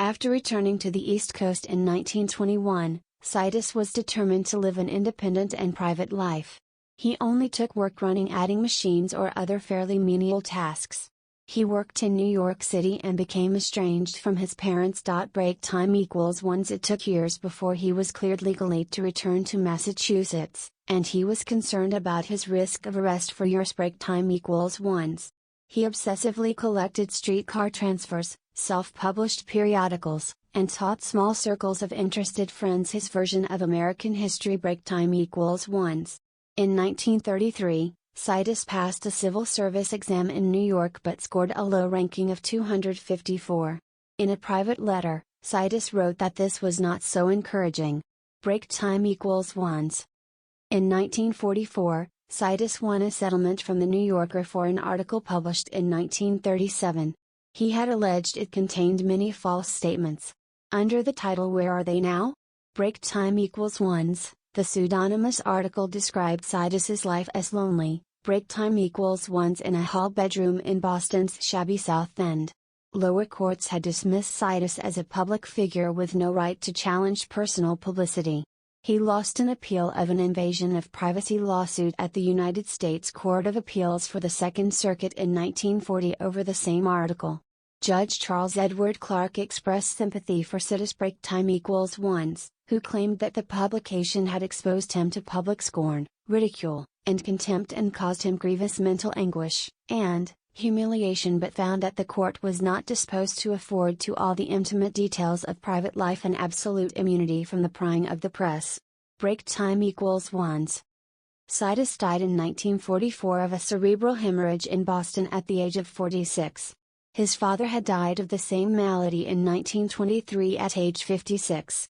After returning to the East Coast in 1921, Sidis was determined to live an independent and private life. He only took work running adding machines or other fairly menial tasks. He worked in New York City and became estranged from his parents. Break time equals ones. It took years before he was cleared legally to return to Massachusetts, and he was concerned about his risk of arrest for years. Break time equals ones. He obsessively collected streetcar transfers, self-published periodicals, and taught small circles of interested friends his version of American history. Break time equals ones. In 1933, Sidis passed a civil service exam in New York but scored a low ranking of 254. In a private letter, Sidis wrote that this was not so encouraging. Break time equals ones. In 1944, Sidis won a settlement from the New Yorker for an article published in 1937. He had alleged it contained many false statements. Under the title Where Are They Now? Break time equals ones. The pseudonymous article described Sidis's life as lonely. Break time equals ones in a hall bedroom in Boston's shabby South End. Lower courts had dismissed Sidis as a public figure with no right to challenge personal publicity. He lost an appeal of an invasion of privacy lawsuit at the United States Court of Appeals for the Second Circuit in 1940 over the same article. Judge Charles Edward Clark expressed sympathy for Sidis. Break time equals ones, who claimed that the publication had exposed him to public scorn, ridicule, and contempt and caused him grievous mental anguish and humiliation, but found that the court was not disposed to afford to all the intimate details of private life and absolute immunity from the prying of the press. Break time equals ones. Sidis died in 1944 of a cerebral hemorrhage in Boston at the age of 46. His father had died of the same malady in 1923 at age 56.